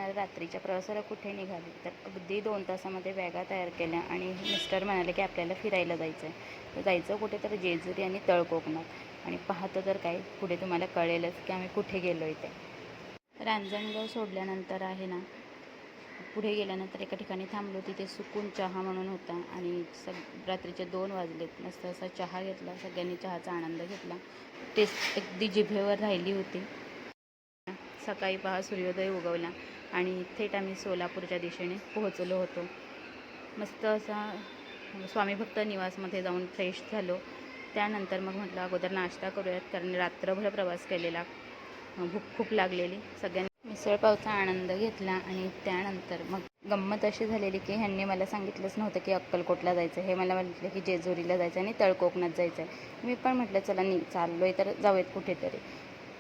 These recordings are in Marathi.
आम्हाला रात्रीच्या प्रवासाला कुठे निघाली तर अगदी 2 तासामध्ये बॅगा तयार केल्या आणि मिस्टर म्हणाले की आपल्याला फिरायला जायचं आहे. तर जायचं कुठे तर जेजुरी आणि तळकोकणात. आणि पाहतो तर काय पुढे तुम्हाला कळेलच की आम्ही कुठे गेलो आहे ते. रांजणगाव सोडल्यानंतर आहे ना, पुढे गेल्यानंतर एका ठिकाणी थांबलो. तिथे सुकून चहा म्हणून होता आणि रात्रीचे 2 वाजलेत. मस्त असा चहा घेतला. सगळ्यांनी चहाचा आनंद घेतला. टेस्ट अगदी जिभेवर राहिली होती. सकाळी पहा सूर्योदय उगवला आणि थेट आम्ही सोलापूरच्या दिशेने पोहोचलो होतो. मस्त असा स्वामी भक्त निवासमध्ये जाऊन फ्रेश झालो. त्यानंतर मग म्हटलं अगोदर नाश्ता करूयात, कारण रात्रभर प्रवास केलेला, भूक खूप लागलेली. सगळ्यांनी मिसळपावचा आनंद घेतला आणि त्यानंतर मग गंमत अशी झालेली की ह्यांनी मला सांगितलंच नव्हतं की अक्कलकोटला जायचं. हे मला म्हटलं की जेजुरीला जायचं आणि तळकोकणात जायचं आहे. मी पण म्हटलं चला चाललो आहे तर जाऊयात कुठेतरी.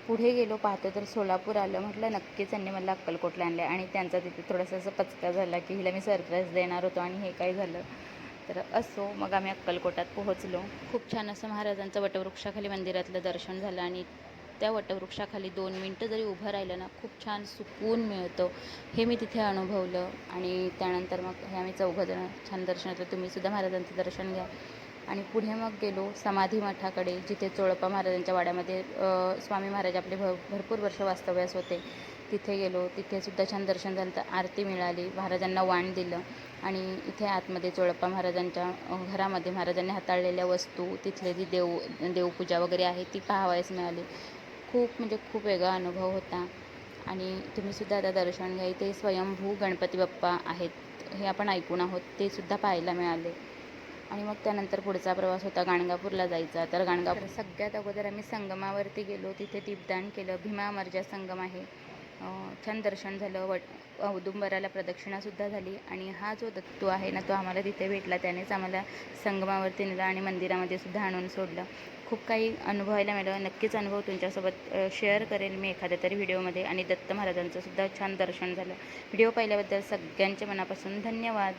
पुढे गेलो, पाहतो तर सोलापूर आलं. म्हटलं नक्कीच त्यांनी मला अक्कलकोटला आणलं आणि त्यांचा तिथे थोडासा असं पचका झाला की हिला मी सरप्राईज देणार होतो आणि हे काय झालं. तर असो, मग आम्ही अक्कलकोटात पोहोचलो. खूप छान असं महाराजांचं वटवृक्षाखाली मंदिरातलं दर्शन झालं आणि त्या वटवृक्षाखाली 2 मिनटं जरी उभं राहिलं ना, खूप छान सुकून मिळतो, हे मी तिथे अनुभवलं. आणि त्यानंतर मग हे आम्ही 4 जण छान दर्शन घेतलं. तुम्हीसुद्धा महाराजांचं दर्शन घ्या. आणि पुढे मग गेलो समाधी मठाकडे, जिथे चोळप्पा महाराजांच्या वाड्यामध्ये स्वामी महाराज आपले भरपूर वर्ष वास्तव्यास होते. तिथे गेलो. तिथेसुद्धा छान दर्शन झालं. तर आरती मिळाली, महाराजांना वाण दिलं. आणि इथे आतमध्ये चोळप्पा महाराजांच्या घरामध्ये महाराजांनी हाताळलेल्या वस्तू, तिथले जी देवपूजा वगैरे आहे ती पाहावयास मिळाली. खूप म्हणजे खूप वेगळा अनुभव होता. आणि तुम्हीसुद्धा आता दर्शन घ्या. इथे स्वयंभू गणपती बाप्पा आहेत, हे आपण ऐकून आहोत, ते सुद्धा पाहायला मिळाले. आणि मग त्यानंतर पुढचा प्रवास होता गाणगापूरला जायचा. तर गाणगापूर सगळ्यात अगोदर आम्ही संगमावरती गेलो. तिथे दीपदान केलं. भीमा अमरजा संगम आहे. छान दर्शन झालं. औदुंबराला प्रदक्षिणासुद्धा झाली. आणि हा जो दत्तू आहे ना, तो आम्हाला तिथे भेटला. त्यानेच आम्हाला संगमावरती नेलं आणि मंदिरामध्ये सुद्धा आणून सोडलं. खूप काही अनुभवायला मिळालं. नक्कीच अनुभव तुमच्यासोबत शेअर करेल मी एखाद्या तरी व्हिडिओमध्ये. आणि दत्त महाराजांचं सुद्धा छान दर्शन झालं. व्हिडिओ पाहिल्याबद्दल सगळ्यांचे मनापासून धन्यवाद.